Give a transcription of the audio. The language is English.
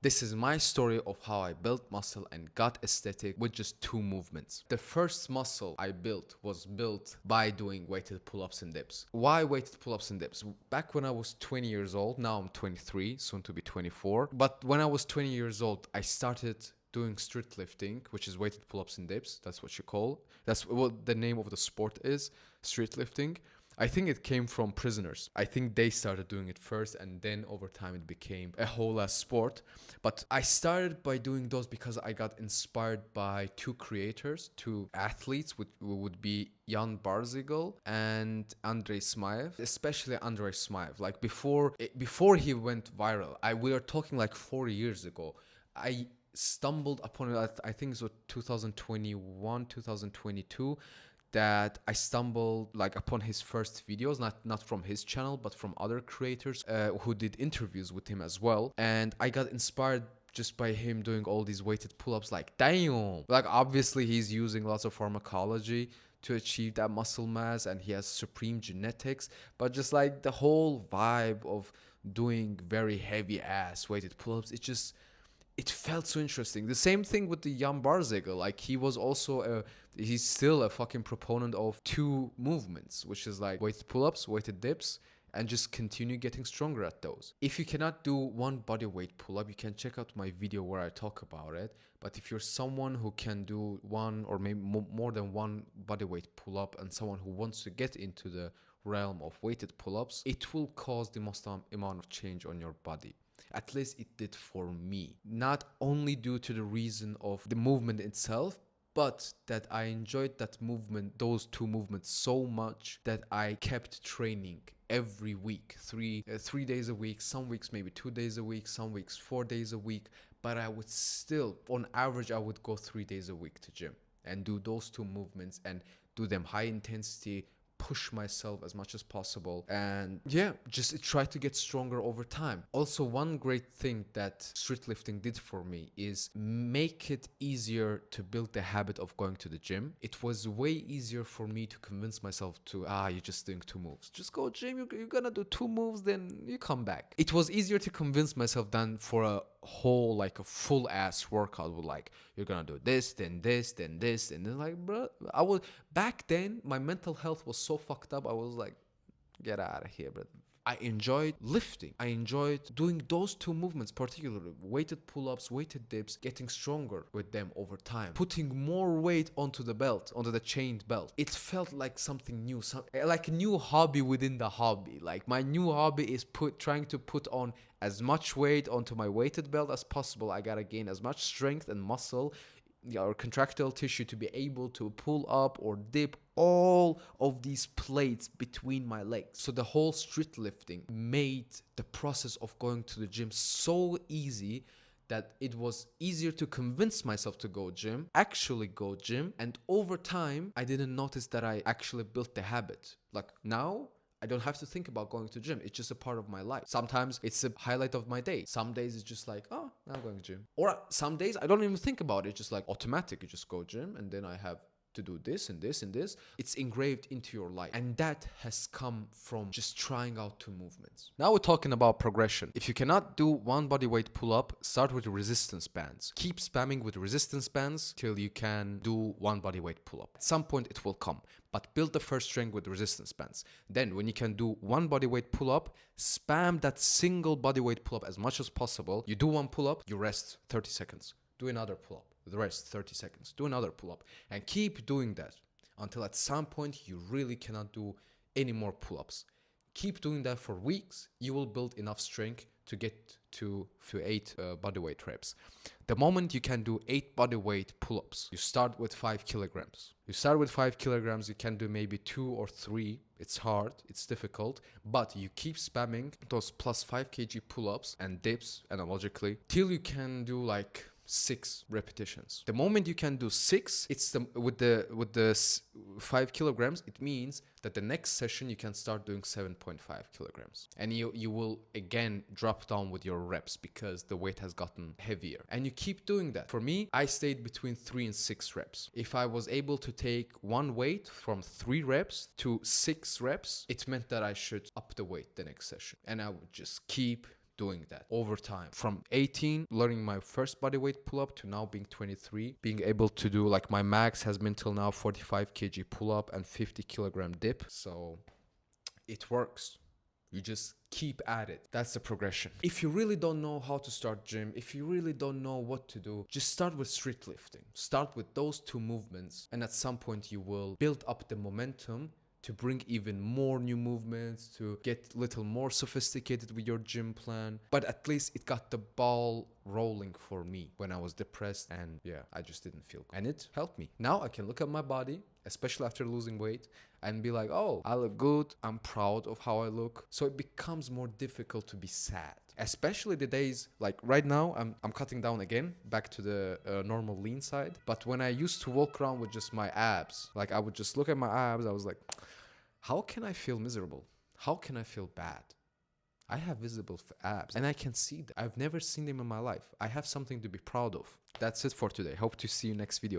This is my story of how I built muscle and got aesthetic with just 2 movements. The first muscle I built was built by doing weighted pull-ups and dips. Why weighted pull-ups and dips? Back when I was 20 years old, now I'm 23, soon to be 24. But when I was 20 years old, I started doing street lifting, which is weighted pull-ups and dips. That's what you call. That's what the name of the sport is, street lifting. I think it came from prisoners. I think they started doing it first, and then over time it became a whole ass sport. But I started by doing those because I got inspired by 2 creators, 2 athletes, which would be Jan Barzigel and Andrei Smaev, especially Andrei Smaev. Like before he went viral, we are talking like 4 years ago. I stumbled upon it, I think it was 2021, 2022, that I stumbled like upon his first videos, not from his channel, but from other creators who did interviews with him as well. And I got inspired just by him doing all these weighted pull-ups. Like, damn, like obviously he's using lots of pharmacology to achieve that muscle mass, and he has supreme genetics, but just like the whole vibe of doing very heavy ass weighted pull-ups, it felt so interesting. The same thing with the Jan Barzegel. Like, he's still a fucking proponent of 2 movements, which is like weighted pull-ups, weighted dips, and just continue getting stronger at those. If you cannot do one body weight pull-up, you can check out my video where I talk about it. But if you're someone who can do one or maybe more than one body weight pull-up, and someone who wants to get into the realm of weighted pull-ups, it will cause the most amount of change on your body. At least it did for me. Not only due to the reason of the movement itself, but that I enjoyed that movement, those 2 movements so much that I kept training every week, 3 days a week, some weeks maybe 2 days a week, some weeks 4 days a week. But I would still, on average, I would go 3 days a week to gym and do those 2 movements and do them high intensity, push myself as much as possible, and just try to get stronger over time. Also, one great thing that street lifting did for me is make it easier to build the habit of going to the gym. It was way easier for me to convince myself to, you're just doing 2 moves. Just go gym, you're gonna do 2 moves, then you come back. It was easier to convince myself than for a whole, like a full ass workout with like, you're gonna do this, then this, then this, and then like, bro, back then my mental health was so fucked up. I was like, get out of here. But I enjoyed lifting. I enjoyed doing those 2 movements, particularly weighted pull-ups, weighted dips, getting stronger with them over time, putting more weight onto the belt, onto the chained belt. It felt like something new, like a new hobby within the hobby. Like, my new hobby is trying to put on as much weight onto my weighted belt as possible. I gotta gain as much strength and muscle or contractile tissue to be able to pull up or dip all of these plates between my legs. So the whole street lifting made the process of going to the gym so easy that it was easier to convince myself to actually go gym. And over time, I didn't notice that I actually built the habit. Like, now I don't have to think about going to gym. It's just a part of my life. Sometimes it's a highlight of my day. Some days it's just like, oh, I'm going to gym. Or some days I don't even think about it. It's just like automatic. You just go gym, and then I have to do this and this and this. It's engraved into your life. And that has come from just trying out 2 movements. Now we're talking about progression. If you cannot do one body weight pull up, start with resistance bands. Keep spamming with resistance bands till you can do one body weight pull up. At some point it will come, but build the first strength with resistance bands. Then when you can do one body weight pull up, spam that single body weight pull up as much as possible. You do one pull up, you rest 30 seconds. Do another pull up. The rest 30 seconds. Do another pull-up, and keep doing that until at some point you really cannot do any more pull-ups. Keep doing that for weeks. You will build enough strength to get to 8 bodyweight reps. The moment you can do 8 bodyweight pull-ups, you start with 5 kilograms. You can do maybe 2 or 3. It's hard, it's difficult, but you keep spamming those plus 5 kg pull-ups and dips, analogically, till you can do like 6 repetitions. The moment you can do 6, it's with the 5 kilograms, it means that the next session you can start doing 7.5 kilograms, and you will again drop down with your reps because the weight has gotten heavier, and you keep doing that. For me, I stayed between 3 and 6 reps. If I was able to take one weight from 3 reps to 6 reps, it meant that I should up the weight the next session, and I would just keep doing that over time. From 18, learning my first bodyweight pull-up to now being 23, being able to do like my max has been till now 45 kg pull-up and 50 kilogram dip. So it works. You just keep at it. That's the progression. If you really don't know how to start gym, if you really don't know what to do, just start with street lifting. Start with those two movements, and at some point you will build up the momentum to bring even more new movements, to get a little more sophisticated with your gym plan. But at least it got the ball rolling for me when I was depressed, and yeah, I just didn't feel good. And it helped me. Now I can look at my body, especially after losing weight, and be like, oh, I look good. I'm proud of how I look. So it becomes more difficult to be sad, especially the days like right now. I'm cutting down again back to the normal lean side. But when I used to walk around with just my abs, like I would just look at my abs, I was like, how can I feel miserable? How can I feel bad? I have visible abs and I can see them. I've never seen them in my life. I have something to be proud of. That's it for today. Hope to see you next video.